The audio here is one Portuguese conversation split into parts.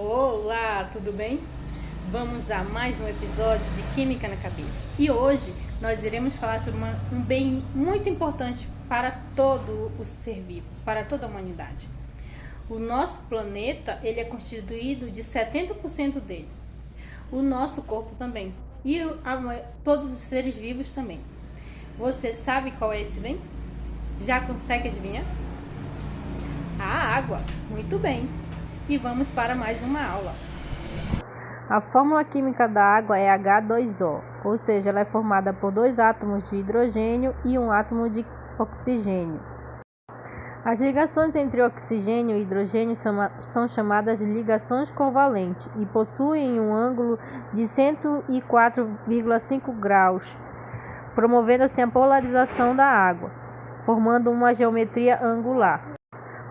Olá, tudo bem? Vamos a mais um episódio de Química na Cabeça. E hoje nós iremos falar sobre um bem muito importante para todo o ser vivo, para toda a humanidade. O nosso planeta, ele é constituído de 70% dele. O nosso corpo também. E todos os seres vivos também. Você sabe qual é esse bem? Já consegue adivinhar? A água. Muito bem. E vamos para mais uma aula. A fórmula química da água é H2O, ou seja, ela é formada por dois átomos de hidrogênio e um átomo de oxigênio. As ligações entre oxigênio e hidrogênio são chamadas de ligações covalentes e possuem um ângulo de 104,5 graus, promovendo assim a polarização da água, formando uma geometria angular.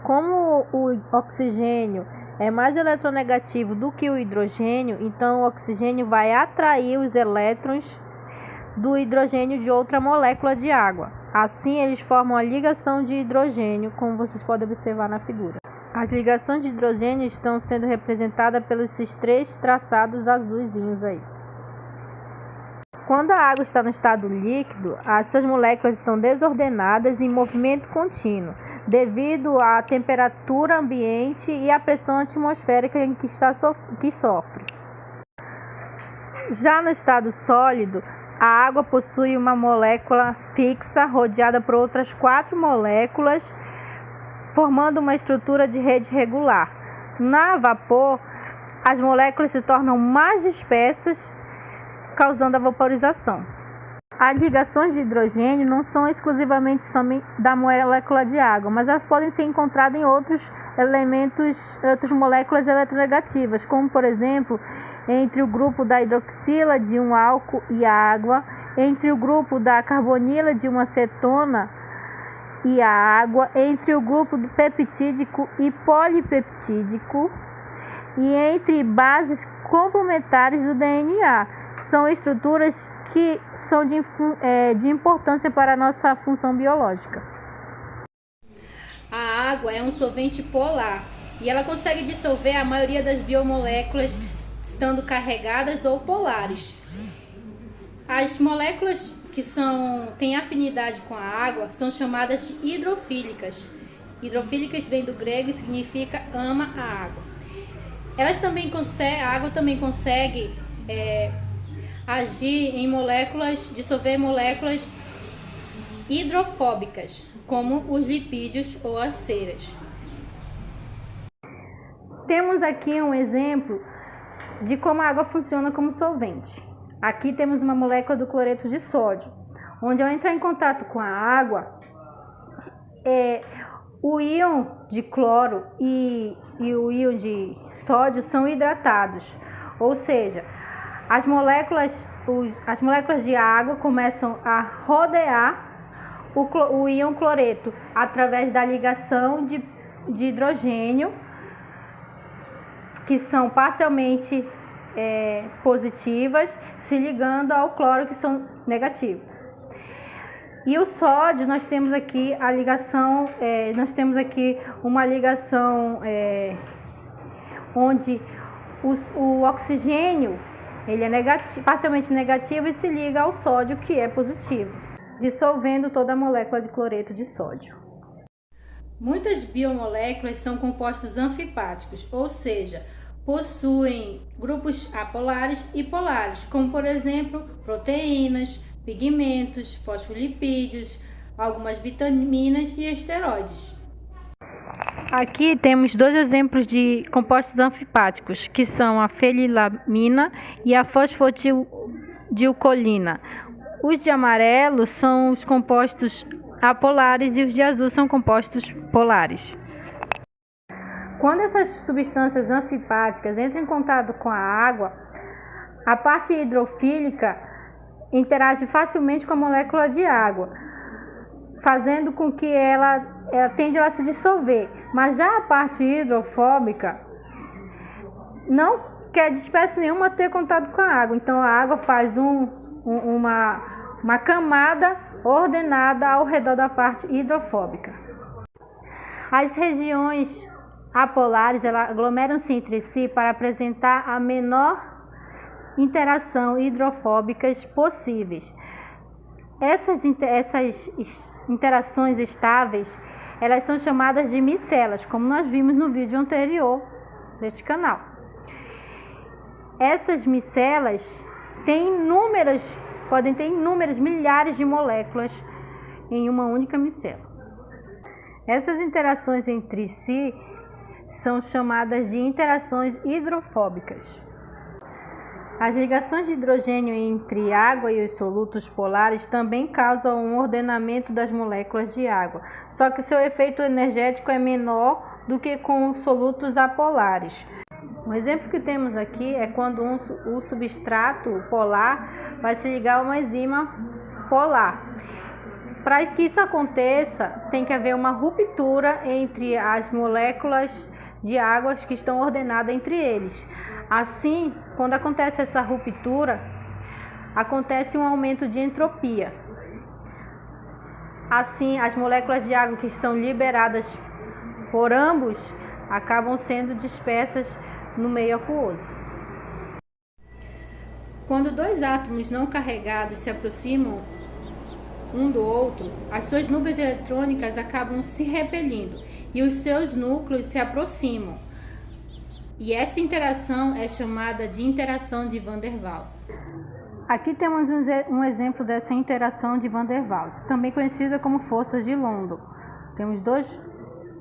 Como o oxigênio é mais eletronegativo do que o hidrogênio, então o oxigênio vai atrair os elétrons do hidrogênio de outra molécula de água. Assim, eles formam a ligação de hidrogênio, como vocês podem observar na figura. As ligações de hidrogênio estão sendo representadas pelos esses três traçados azuisinhos aí. Quando a água está no estado líquido, as suas moléculas estão desordenadas e em movimento contínuo, devido à temperatura ambiente e à pressão atmosférica em que sofre. Já no estado sólido, a água possui uma molécula fixa rodeada por outras 4 moléculas, formando uma estrutura de rede regular. Na vapor, as moléculas se tornam mais dispersas, causando a vaporização. As ligações de hidrogênio não são exclusivamente da molécula de água, mas elas podem ser encontradas em outras moléculas eletronegativas, como por exemplo, entre o grupo da hidroxila de um álcool e água, entre o grupo da carbonila de uma cetona e a água, entre o grupo do peptídico e polipeptídico e entre bases complementares do DNA. São estruturas que são de importância para a nossa função biológica. A água é um solvente polar e ela consegue dissolver a maioria das biomoléculas, estando carregadas ou polares. As moléculas que têm afinidade com a água são chamadas de hidrofílicas. Hidrofílicas vem do grego e significa ama a água. A água também consegue agir em dissolver moléculas hidrofóbicas, como os lipídios ou as ceras. Temos aqui um exemplo de como a água funciona como solvente. Aqui temos uma molécula do cloreto de sódio, onde ao entrar em contato com a água, o íon de cloro e o íon de sódio são hidratados, ou seja, as moléculas de água começam a rodear o íon cloreto através da ligação de hidrogênio, que são parcialmente positivas, se ligando ao cloro, que são negativas. E o sódio, nós temos aqui uma ligação onde o oxigênio ele é parcialmente negativo e se liga ao sódio, que é positivo, dissolvendo toda a molécula de cloreto de sódio. Muitas biomoléculas são compostos anfipáticos, ou seja, possuem grupos apolares e polares, como por exemplo proteínas, pigmentos, fosfolipídios, algumas vitaminas e esteroides. Aqui temos dois exemplos de compostos anfipáticos, que são a fenilamina e a fosfatidilcolina. Os de amarelo são os compostos apolares e os de azul são compostos polares. Quando essas substâncias anfipáticas entram em contato com a água, a parte hidrofílica interage facilmente com a molécula de água, fazendo com que ela tende a se dissolver. Mas já a parte hidrofóbica não quer de espécie nenhuma ter contato com a água. Então a água faz uma camada ordenada ao redor da parte hidrofóbica. As regiões apolares aglomeram-se entre si para apresentar a menor interação hidrofóbicas possíveis. Essas interações estáveis, elas são chamadas de micelas, como nós vimos no vídeo anterior deste canal. Essas micelas podem ter inúmeras milhares de moléculas em uma única micela. Essas interações entre si são chamadas de interações hidrofóbicas. As ligações de hidrogênio entre água e os solutos polares também causam um ordenamento das moléculas de água, só que seu efeito energético é menor do que com solutos apolares. Um exemplo que temos aqui é quando o substrato polar vai se ligar a uma enzima polar. Para que isso aconteça, tem que haver uma ruptura entre as moléculas de água que estão ordenadas entre eles. Assim, quando acontece essa ruptura, acontece um aumento de entropia. Assim, as moléculas de água que são liberadas por ambos acabam sendo dispersas no meio aquoso. Quando dois átomos não carregados se aproximam um do outro, as suas nuvens eletrônicas acabam se repelindo e os seus núcleos se aproximam. E essa interação é chamada de interação de Van der Waals. Aqui temos um exemplo dessa interação de Van der Waals, também conhecida como forças de London. Temos dois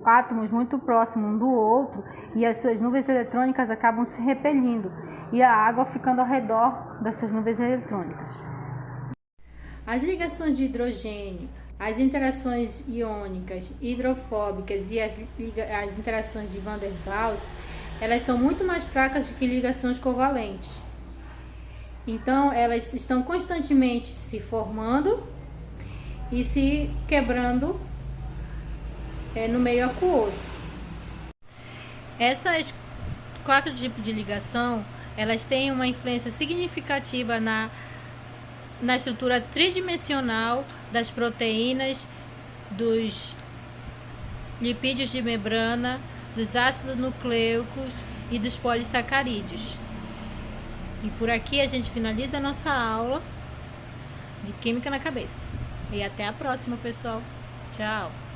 átomos muito próximos um do outro e as suas nuvens eletrônicas acabam se repelindo e a água ficando ao redor dessas nuvens eletrônicas. As ligações de hidrogênio, as interações iônicas, hidrofóbicas e as interações de Van der Waals, elas são muito mais fracas do que ligações covalentes. Então, elas estão constantemente se formando e se quebrando no meio aquoso. Essas 4 tipos de ligação, elas têm uma influência significativa na estrutura tridimensional das proteínas, dos lipídios de membrana, dos ácidos nucleicos e dos polissacarídeos. E por aqui a gente finaliza a nossa aula de Química na Cabeça. E até a próxima, pessoal. Tchau!